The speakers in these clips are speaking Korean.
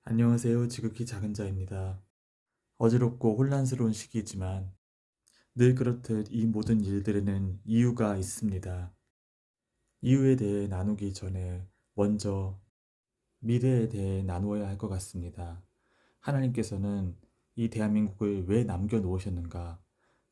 안녕하세요. 지극히 작은 자입니다. 어지럽고 혼란스러운 시기이지만 늘 그렇듯 이 모든 일들에는 이유가 있습니다. 이유에 대해 나누기 전에 먼저 미래에 대해 나누어야 할 것 같습니다. 하나님께서는 이 대한민국을 왜 남겨놓으셨는가?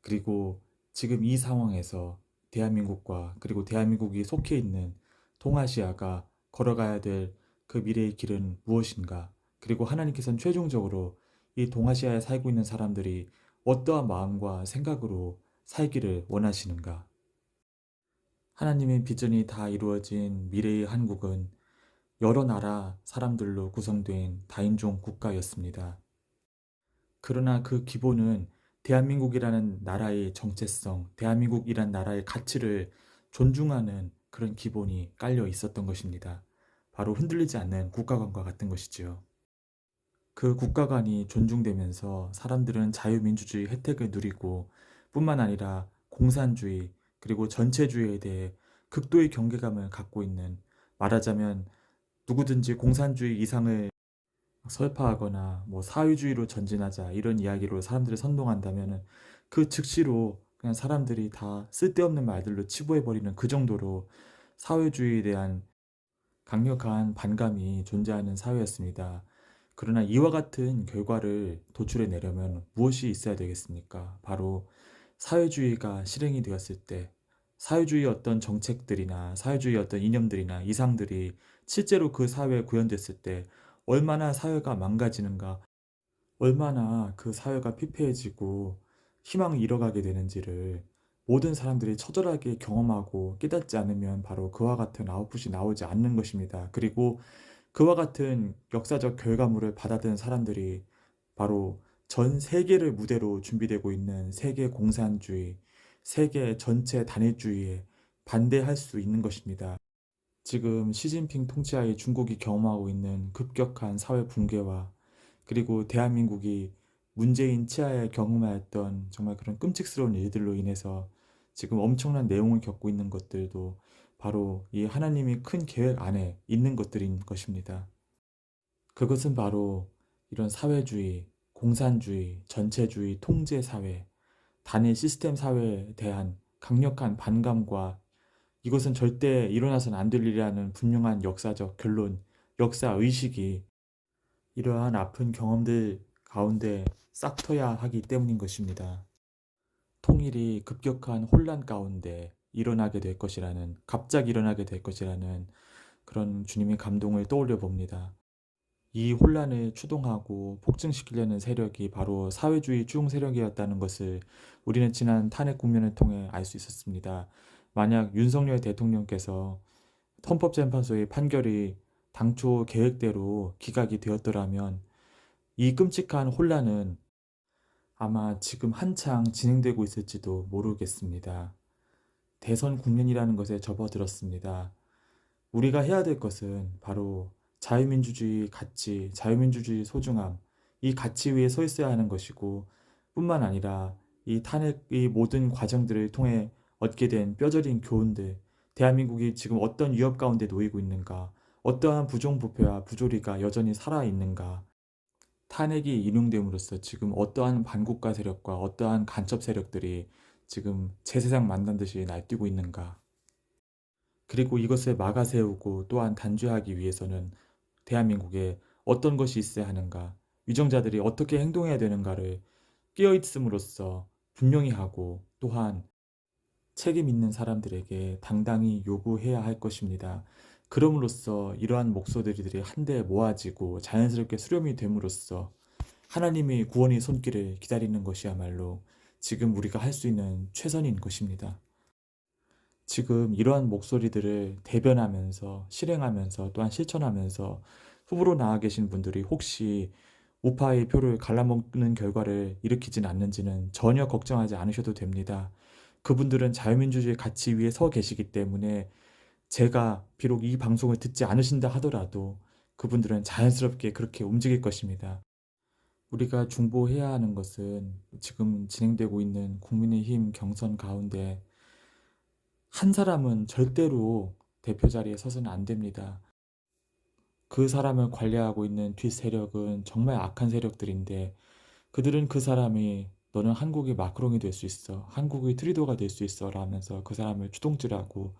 그리고 지금 이 상황에서 대한민국과 그리고 대한민국이 속해 있는 동아시아가 걸어가야 될 그 미래의 길은 무엇인가? 그리고 하나님께서는 최종적으로 이 동아시아에 살고 있는 사람들이 어떠한 마음과 생각으로 살기를 원하시는가? 하나님의 비전이 다 이루어진 미래의 한국은 여러 나라 사람들로 구성된 다인종 국가였습니다. 그러나 그 기본은 대한민국이라는 나라의 정체성, 대한민국이란 나라의 가치를 존중하는 그런 기본이 깔려 있었던 것입니다. 바로 흔들리지 않는 국가관과 같은 것이지요. 그 국가관이 존중되면서 사람들은 자유민주주의 혜택을 누리고 뿐만 아니라 공산주의 그리고 전체주의에 대해 극도의 경계감을 갖고 있는, 말하자면 누구든지 공산주의 이상을 설파하거나 뭐 사회주의로 전진하자 이런 이야기로 사람들을 선동한다면은 그 즉시로 그냥 사람들이 다 쓸데없는 말들로 치부해버리는 그 정도로 사회주의에 대한 강력한 반감이 존재하는 사회였습니다. 그러나 이와 같은 결과를 도출해내려면 무엇이 있어야 되겠습니까? 바로 사회주의가 실행이 되었을 때 사회주의 어떤 정책들이나 사회주의 어떤 이념들이나 이상들이 실제로 그 사회에 구현됐을 때 얼마나 사회가 망가지는가, 얼마나 그 사회가 피폐해지고 희망을 잃어가게 되는지를 모든 사람들이 처절하게 경험하고 깨닫지 않으면 바로 그와 같은 아웃풋이 나오지 않는 것입니다. 그리고 그와 같은 역사적 결과물을 받아든 사람들이 바로 전 세계를 무대로 준비되고 있는 세계 공산주의, 세계 전체 단일주의에 반대할 수 있는 것입니다. 지금 시진핑 통치하에 중국이 경험하고 있는 급격한 사회 붕괴와 그리고 대한민국이 문재인 치하에 경험하였던 정말 그런 끔찍스러운 일들로 인해서 지금 엄청난 내용을 겪고 있는 것들도 바로 이 하나님이 큰 계획 안에 있는 것들인 것입니다. 그것은 바로 이런 사회주의, 공산주의, 전체주의, 통제사회, 단일 시스템 사회에 대한 강력한 반감과 이것은 절대 일어나서는 안 될 일이라는 분명한 역사적 결론, 역사 의식이 이러한 아픈 경험들 가운데 싹터야 하기 때문인 것입니다. 통일이 급격한 혼란 가운데 일어나게 될 것이라는, 갑자기 일어나게 될 것이라는 그런 주님의 감동을 떠올려 봅니다. 이 혼란을 추동하고 폭증시키려는 세력이 바로 사회주의 추종 세력이었다는 것을 우리는 지난 탄핵 국면을 통해 알 수 있었습니다. 만약 윤석열 대통령께서 헌법재판소의 판결이 당초 계획대로 기각이 되었더라면 이 끔찍한 혼란은 아마 지금 한창 진행되고 있을지도 모르겠습니다. 대선 국면이라는 것에 접어들었습니다. 우리가 해야 될 것은 바로 자유민주주의 가치, 자유민주주의 소중함, 이 가치 위에 서 있어야 하는 것이고, 뿐만 아니라 이 탄핵의 모든 과정들을 통해 얻게 된 뼈저린 교훈들, 대한민국이 지금 어떤 위협 가운데 놓이고 있는가, 어떠한 부정부패와 부조리가 여전히 살아있는가, 탄핵이 인용됨으로써 지금 어떠한 반국가 세력과 어떠한 간첩 세력들이 지금 제 세상 만난 듯이 날뛰고 있는가, 그리고 이것을 막아세우고 또한 단죄하기 위해서는 대한민국에 어떤 것이 있어야 하는가, 위정자들이 어떻게 행동해야 되는가를 깨어있음으로써 분명히 하고 또한 책임 있는 사람들에게 당당히 요구해야 할 것입니다. 그럼으로써 이러한 목소리들이 한데 모아지고 자연스럽게 수렴이 됨으로써 하나님의 구원의 손길을 기다리는 것이야말로 지금 우리가 할 수 있는 최선인 것입니다. 지금 이러한 목소리들을 대변하면서 실행하면서 또한 실천하면서 후보로 나와 계신 분들이 혹시 우파의 표를 갈라먹는 결과를 일으키진 않는지는 전혀 걱정하지 않으셔도 됩니다. 그분들은 자유민주주의 가치 위에 서 계시기 때문에 제가 비록 이 방송을 듣지 않으신다 하더라도 그분들은 자연스럽게 그렇게 움직일 것입니다. 우리가 중보해야 하는 것은 지금 진행되고 있는 국민의힘 경선 가운데 한 사람은 절대로 대표 자리에 서서는 안 됩니다. 그 사람을 관리하고 있는 뒷세력은 정말 악한 세력들인데 그들은 그 사람이 "너는 한국의 마크롱이 될 수 있어. 한국의 트리도가 될 수 있어." 라면서 그 사람을 주동질하고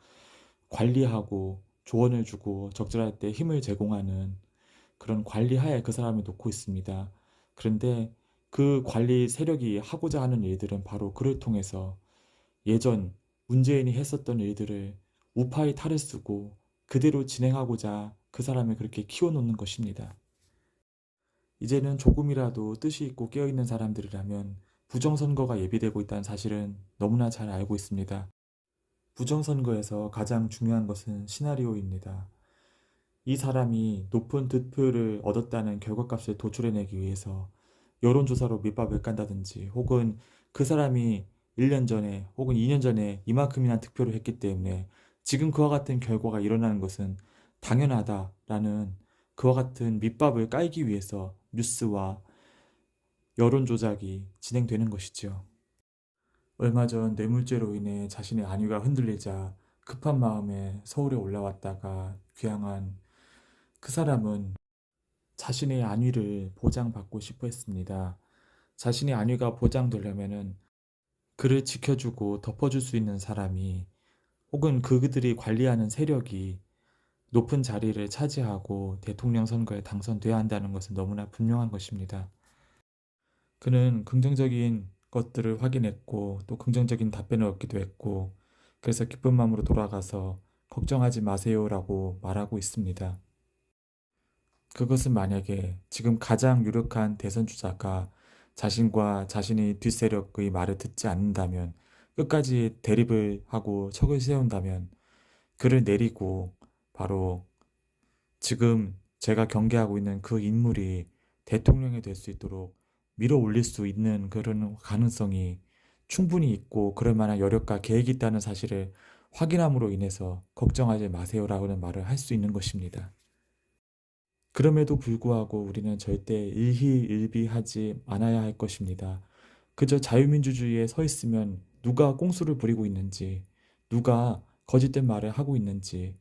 관리하고 조언을 주고 적절할 때 힘을 제공하는 그런 관리하에 그 사람을 놓고 있습니다. 그런데 그 관리 세력이 하고자 하는 일들은 바로 그를 통해서 예전 문재인이 했었던 일들을 우파의 탈을 쓰고 그대로 진행하고자 그 사람을 그렇게 키워놓는 것입니다. 이제는 조금이라도 뜻이 있고 깨어있는 사람들이라면 부정선거가 예비되고 있다는 사실은 너무나 잘 알고 있습니다. 부정선거에서 가장 중요한 것은 시나리오입니다. 이 사람이 높은 득표를 얻었다는 결과값을 도출해내기 위해서 여론조사로 밑밥을 깐다든지 혹은 그 사람이 1년 전에 혹은 2년 전에 이만큼이나 득표를 했기 때문에 지금 그와 같은 결과가 일어나는 것은 당연하다라는 그와 같은 밑밥을 깔기 위해서 뉴스와 여론 조작이 진행되는 것이죠. 얼마 전 뇌물죄로 인해 자신의 안위가 흔들리자 급한 마음에 서울에 올라왔다가 귀향한 그 사람은 자신의 안위를 보장받고 싶어 했습니다. 자신의 안위가 보장되려면은 그를 지켜주고 덮어줄 수 있는 사람이 혹은 그들이 관리하는 세력이 높은 자리를 차지하고 대통령 선거에 당선돼야 한다는 것은 너무나 분명한 것입니다. 그는 긍정적인 것들을 확인했고 또 긍정적인 답변을 얻기도 했고 그래서 기쁜 마음으로 돌아가서 걱정하지 마세요라고 말하고 있습니다. 그것은 만약에 지금 가장 유력한 대선 주자가 자신과 자신의 뒷세력의 말을 듣지 않는다면 끝까지 대립을 하고 척을 세운다면 그를 내리고 바로 지금 제가 경계하고 있는 그 인물이 대통령이 될 수 있도록 밀어 올릴 수 있는 그런 가능성이 충분히 있고 그럴 만한 여력과 계획이 있다는 사실을 확인함으로 인해서 걱정하지 마세요라고는 말을 할 수 있는 것입니다. 그럼에도 불구하고 우리는 절대 일희일비하지 않아야 할 것입니다. 그저 자유민주주의에 서 있으면 누가 꼼수를 부리고 있는지, 누가 거짓된 말을 하고 있는지,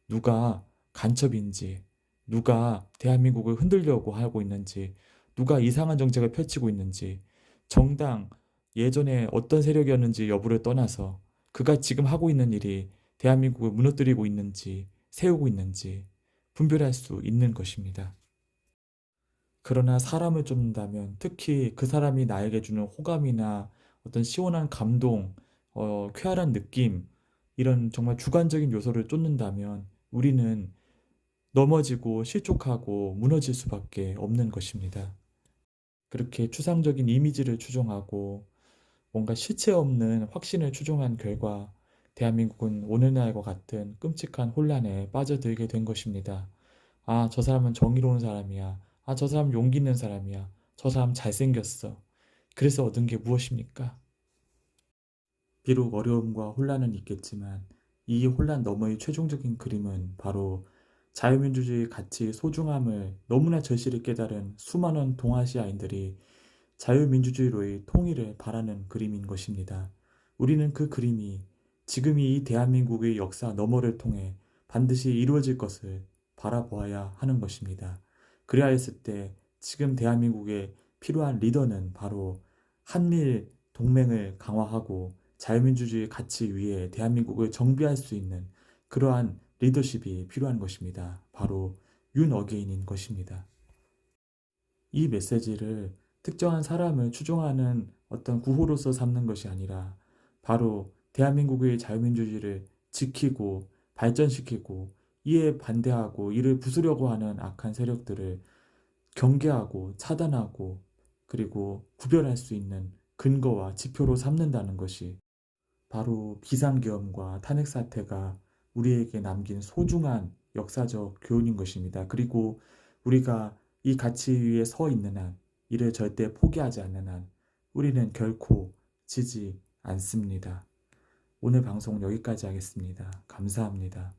누가 간첩인지, 누가 대한민국을 흔들려고 하고 있는지, 누가 이상한 정책을 펼치고 있는지, 정당 예전에 어떤 세력이었는지 여부를 떠나서 그가 지금 하고 있는 일이 대한민국을 무너뜨리고 있는지, 세우고 있는지 분별할 수 있는 것입니다. 그러나 사람을 쫓는다면 특히 그 사람이 나에게 주는 호감이나 어떤 시원한 감동, 쾌활한 느낌, 이런 정말 주관적인 요소를 쫓는다면 우리는 넘어지고 실족하고 무너질 수밖에 없는 것입니다. 그렇게 추상적인 이미지를 추종하고 뭔가 실체 없는 확신을 추종한 결과 대한민국은 오늘날과 같은 끔찍한 혼란에 빠져들게 된 것입니다. 아, 저 사람은 정의로운 사람이야. 아, 저 사람 용기 있는 사람이야. 저 사람 잘생겼어. 그래서 얻은 게 무엇입니까? 비록 어려움과 혼란은 있겠지만 이 혼란 너머의 최종적인 그림은 바로 자유민주주의 가치의 소중함을 너무나 절실히 깨달은 수많은 동아시아인들이 자유민주주의로의 통일을 바라는 그림인 것입니다. 우리는 그 그림이 지금이 이 대한민국의 역사 너머를 통해 반드시 이루어질 것을 바라보아야 하는 것입니다. 그래야 했을 때 지금 대한민국에 필요한 리더는 바로 한미일 동맹을 강화하고 자유민주주의 가치 위에 대한민국을 정비할 수 있는 그러한 리더십이 필요한 것입니다. 바로 윤 어게인인 것입니다. 이 메시지를 특정한 사람을 추종하는 어떤 구호로서 삼는 것이 아니라 바로 대한민국의 자유민주주의를 지키고 발전시키고 이에 반대하고 이를 부수려고 하는 악한 세력들을 경계하고 차단하고 그리고 구별할 수 있는 근거와 지표로 삼는다는 것이 바로 비상계엄과 탄핵 사태가 우리에게 남긴 소중한 역사적 교훈인 것입니다. 그리고 우리가 이 가치 위에 서 있는 한, 이를 절대 포기하지 않는 한, 우리는 결코 지지 않습니다. 오늘 방송 여기까지 하겠습니다. 감사합니다.